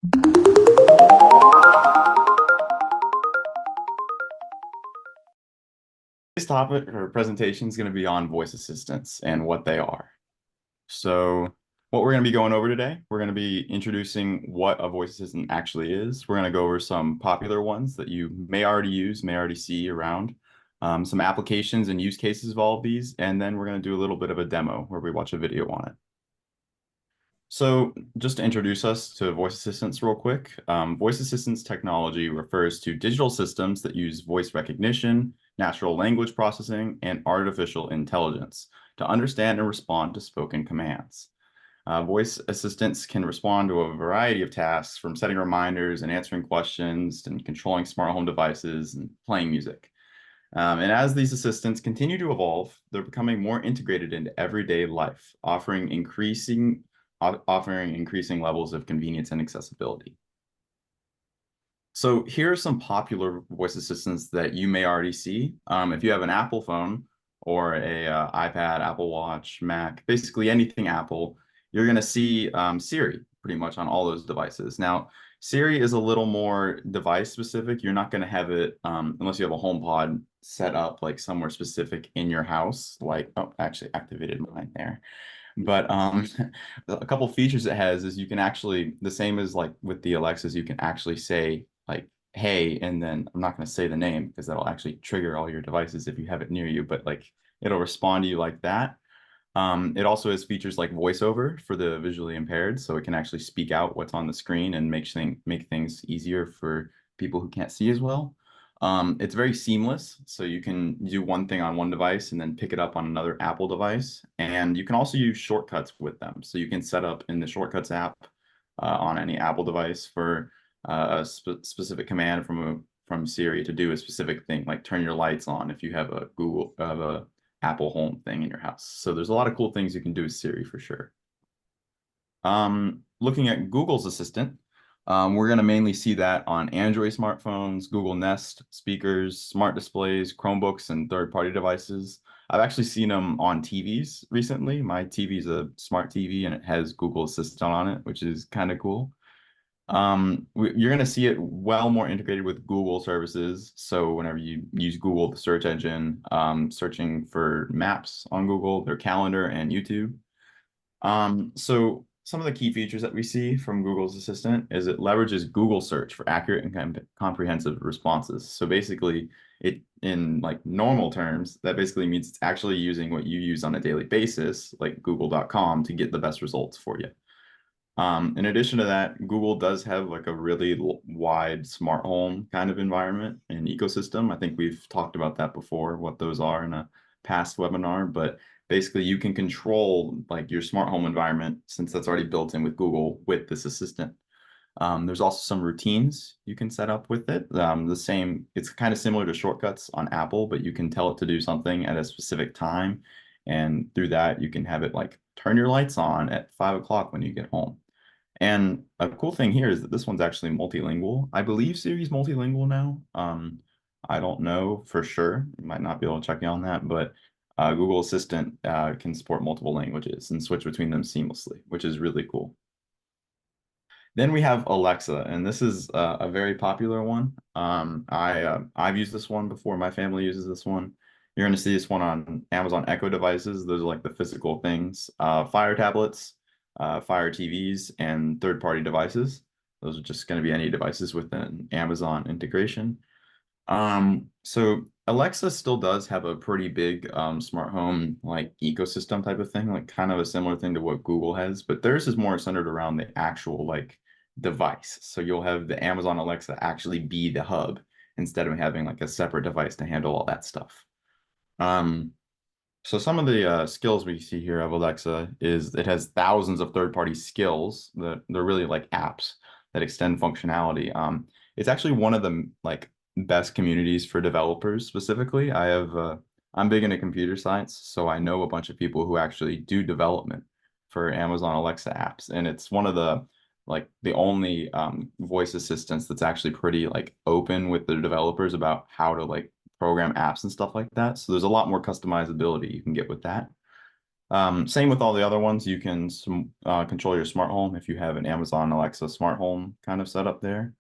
This topic or presentation is going to be on voice assistants and what they are. So, what we're going to be going over today, we're going to be introducing what a voice assistant actually is. We're going to go over some popular ones that you may already use, may already see around, some applications and use cases of all of these, and then we're going to do a little bit of a demo where we watch a video on it. So, just to introduce us to voice assistants real quick, voice assistants technology refers to digital systems that use voice recognition, natural language processing, and artificial intelligence to understand and respond to spoken commands. Voice assistants can respond to a variety of tasks from setting reminders and answering questions and controlling smart home devices and playing music. And as these assistants continue to evolve, they're becoming more integrated into everyday life, offering increasing levels of convenience and accessibility. So here are some popular voice assistants that you may already see. If you have an Apple phone or a iPad, Apple Watch, Mac, basically anything Apple, you're going to see Siri pretty much on all those devices. Now, Siri is a little more device specific. You're not going to have it unless you have a HomePod set up like somewhere specific in your house. Like, oh, actually activated mine there. But a couple features it has is you can actually, the same as like with the Alexas, you can actually say like, hey, and then I'm not going to say the name because that'll actually trigger all your devices if you have it near you, but like it'll respond to you like that. It also has features like voiceover for the visually impaired, so it can actually speak out what's on the screen and make things easier for people who can't see as well. It's very seamless, so you can do one thing on one device and then pick it up on another Apple device. And you can also use shortcuts with them. So you can set up in the Shortcuts app on any Apple device for a specific command from Siri to do a specific thing, like turn your lights on if you have a Apple Home thing in your house. So there's a lot of cool things you can do with Siri for sure. Looking at Google's Assistant, we're going to mainly see that on Android smartphones, Google Nest speakers, smart displays, Chromebooks, and third-party devices. I've actually seen them on TVs recently. My TV is a smart TV and it has Google Assistant on it, which is kind of cool. You're going to see it well more integrated with Google services. So whenever you use Google, the search engine, searching for maps on Google, their calendar, and YouTube. So some of the key features that we see from Google's Assistant is it leverages Google search for accurate and comprehensive responses. So basically, it in like normal terms, that basically means it's actually using what you use on a daily basis, like google.com, to get the best results for you. In addition to that, Google does have like a really wide smart home kind of environment and ecosystem. I think we've talked about that before, what those are in a past webinar, but basically you can control like your smart home environment since that's already built in with Google with this assistant. There's also some routines you can set up with it. It's kind of similar to shortcuts on Apple, but you can tell it to do something at a specific time. And through that, you can have it like turn your lights on at 5 o'clock when you get home. And a cool thing here is that this one's actually multilingual. I believe Siri's multilingual now. I don't know for sure. You might not be able to check in on that, but Google Assistant can support multiple languages and switch between them seamlessly, which is really cool. Then we have Alexa, and this is a very popular one. I've used this one before. My family uses this one. You're going to see this one on Amazon Echo devices. Those are like the physical things. Fire tablets, Fire TVs, and third-party devices. Those are just going to be any devices with an Amazon integration. So Alexa still does have a pretty big smart home like ecosystem type of thing, like kind of a similar thing to what Google has, but theirs is more centered around the actual like device. So you'll have the Amazon Alexa actually be the hub instead of having like a separate device to handle all that stuff. Um, so some of the skills we see here of Alexa is it has thousands of third-party skills that they're really like apps that extend functionality. It's actually one of the like best communities for developers specifically. I'm big into computer science, so I know a bunch of people who actually do development for Amazon Alexa apps, and it's one of the like the only voice assistants that's actually pretty like open with the developers about how to like program apps and stuff like that. So there's a lot more customizability you can get with that. Same with all the other ones. You can control your smart home if you have an Amazon Alexa smart home kind of setup there.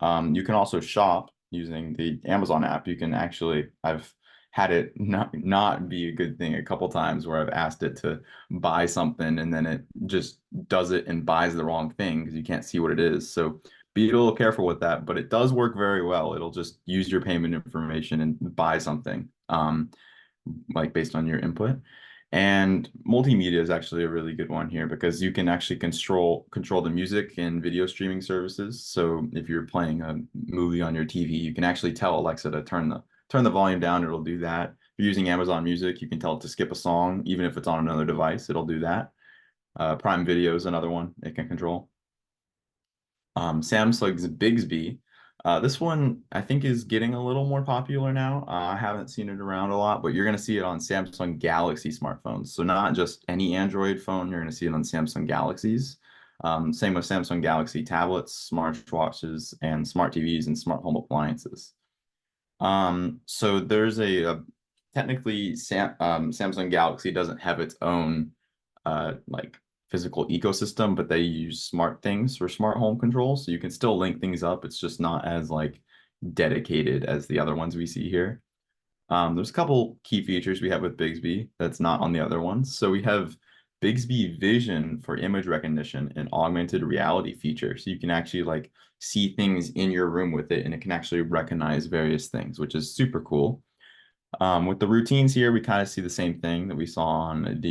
You can also shop using the Amazon app. You can actually, I've had it not be a good thing a couple times where I've asked it to buy something and then it just does it and buys the wrong thing because you can't see what it is. So be a little careful with that, but it does work very well. It'll just use your payment information and buy something, like based on your input. And multimedia is actually a really good one here because you can actually control the music and video streaming services. So if you're playing a movie on your TV, you can actually tell Alexa to turn the volume down. It'll do that. If you're using Amazon Music, you can tell it to skip a song, even if it's on another device, it'll do that. Prime Video is another one it can control. Samsung's Bixby. This one I think is getting a little more popular now. I haven't seen it around a lot, but you're going to see it on Samsung Galaxy smartphones. So not just any Android phone, you're going to see it on Samsung Galaxies. Same with Samsung Galaxy tablets, smartwatches, and smart TVs and smart home appliances. So there's technically Samsung Galaxy doesn't have its own like physical ecosystem, but they use smart things for smart home control. So you can still link things up. It's just not as like dedicated as the other ones we see here. There's a couple key features we have with Bixby that's not on the other ones. So we have Bixby Vision for image recognition and augmented reality feature. So you can actually like see things in your room with it, and it can actually recognize various things, which is super cool. With the routines here, we kind of see the same thing that we saw on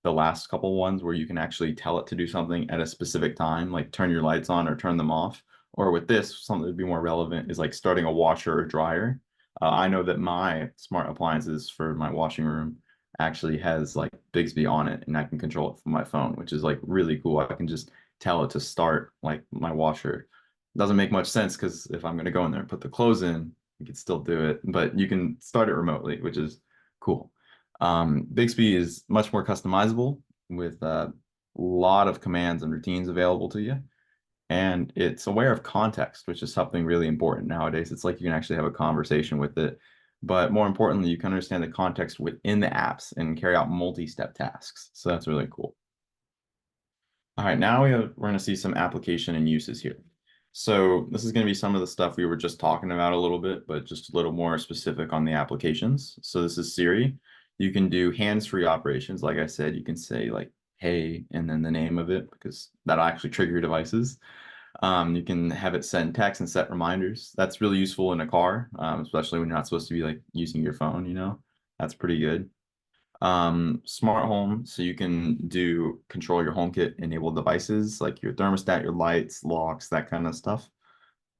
the last couple ones where you can actually tell it to do something at a specific time, like turn your lights on or turn them off. Or with this, something that would be more relevant is like starting a washer or dryer. I know that my smart appliances for my washing room actually has like Bixby on it, and I can control it from my phone, which is like really cool. I can just tell it to start like my washer. Doesn't make much sense because if I'm going to go in there and put the clothes in, you can still do it, but you can start it remotely, which is cool. Bixby is much more customizable with a lot of commands and routines available to you. And it's aware of context, which is something really important nowadays. It's like you can actually have a conversation with it. But more importantly, you can understand the context within the apps and carry out multi-step tasks. So that's really cool. All right, now we're going to see some application and uses here. So this is going to be some of the stuff we were just talking about a little bit, but just a little more specific on the applications. So this is Siri. You can do hands-free operations. Like I said, you can say like, hey, and then the name of it, because that'll actually trigger your devices. You can have it send text and set reminders. That's really useful in a car, especially when you're not supposed to be like using your phone, you know, that's pretty good. Smart home, so you can control your HomeKit enabled devices like your thermostat, your lights, locks, that kind of stuff.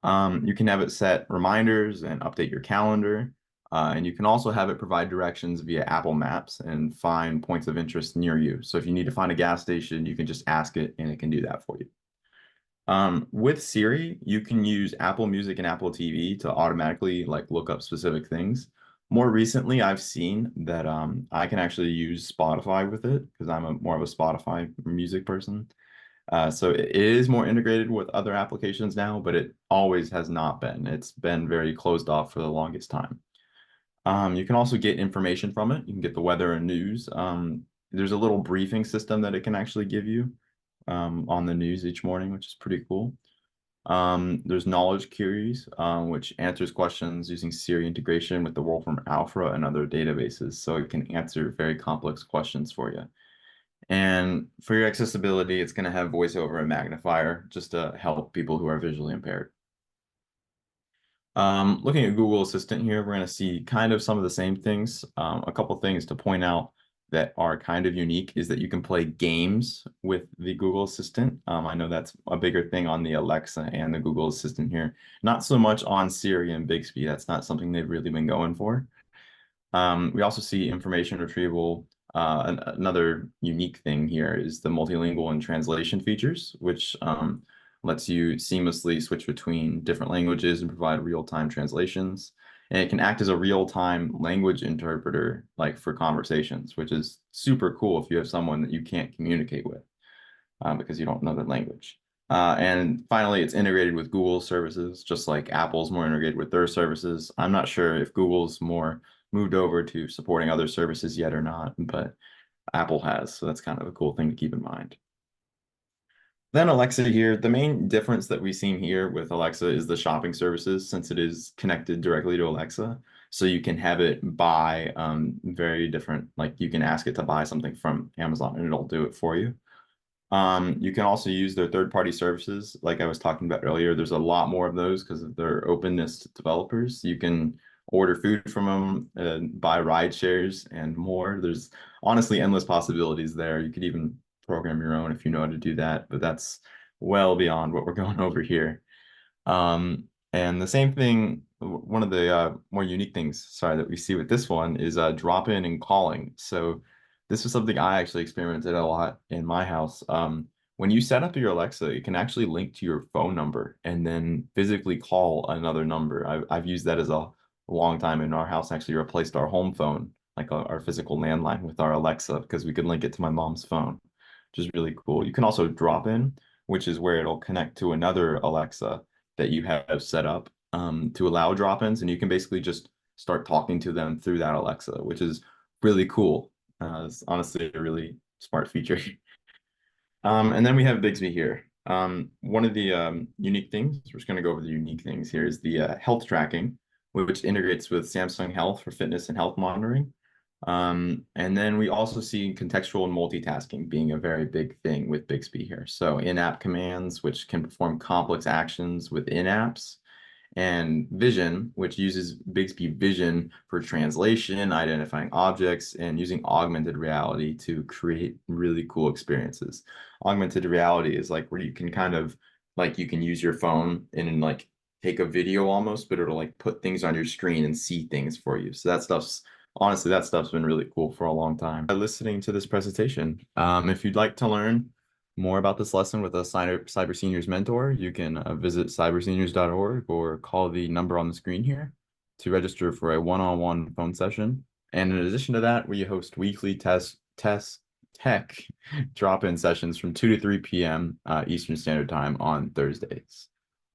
You can have it set reminders and update your calendar. And you can also have it provide directions via Apple Maps and find points of interest near you. So if you need to find a gas station, you can just ask it and it can do that for you. With Siri, you can use Apple Music and Apple TV to automatically like look up specific things. More recently, I've seen that I can actually use Spotify with it because I'm more of a Spotify music person. So it is more integrated with other applications now, but it always has not been. It's been very closed off for the longest time. You can also get information from it. You can get the weather and news. There's a little briefing system that it can actually give you on the news each morning, which is pretty cool. There's knowledge queries, which answers questions using Siri integration with the Wolfram Alpha and other databases, so it can answer very complex questions for you. And for your accessibility, it's going to have voiceover and magnifier just to help people who are visually impaired. Looking at Google Assistant here, we're going to see kind of some of the same things. A couple things to point out that are kind of unique is that you can play games with the Google Assistant. I know that's a bigger thing on the Alexa and the Google Assistant here. Not so much on Siri and Bixby. That's not something they've really been going for. We also see information retrieval. Another unique thing here is the multilingual and translation features, which lets you seamlessly switch between different languages and provide real-time translations. And it can act as a real-time language interpreter, like for conversations, which is super cool if you have someone that you can't communicate with because you don't know their language. And finally, it's integrated with Google services, just like Apple's more integrated with their services. I'm not sure if Google's more moved over to supporting other services yet or not, but Apple has. So that's kind of a cool thing to keep in mind. Then Alexa here, the main difference that we've seen here with Alexa is the shopping services, since it is connected directly to Alexa. So you can have it buy very different, like you can ask it to buy something from Amazon and it'll do it for you. You can also use their third-party services, like I was talking about earlier. There's a lot more of those because of their openness to developers. You can order food from them, buy ride shares, and more. There's honestly endless possibilities there. You could even program your own if you know how to do that, but that's well beyond what we're going over here. And the same thing, one of the more unique things, sorry, that we see with this one is drop-in and calling. So this is something I actually experimented a lot in my house. When you set up your Alexa, it can actually link to your phone number and then physically call another number. I've used that as a long time in our house, actually replaced our home phone, like our physical landline with our Alexa because we could link it to my mom's phone, which is really cool. You can also drop in, which is where it'll connect to another Alexa that you have set up to allow drop-ins, and you can basically just start talking to them through that Alexa, which is really cool. It's honestly a really smart feature. And then we have Bixby here. One of the unique things, we're just going to go over the unique things here, is the health tracking, which integrates with Samsung Health for fitness and health monitoring. And then we also see contextual and multitasking being a very big thing with Bixby here. So in-app commands, which can perform complex actions within apps, and Vision, which uses Bixby Vision for translation, identifying objects, and using augmented reality to create really cool experiences. Augmented reality is like where you can kind of like you can use your phone and like take a video almost, but it'll like put things on your screen and see things for you. So that stuff's honestly, that stuff's been really cool for a long time. Listening to this presentation, if you'd like to learn more about this lesson with a Cyber Seniors mentor, you can visit cyberseniors.org or call the number on the screen here to register for a one-on-one phone session. And in addition to that, we host weekly tech drop-in sessions from 2 to 3 p.m. Eastern Standard Time on Thursdays.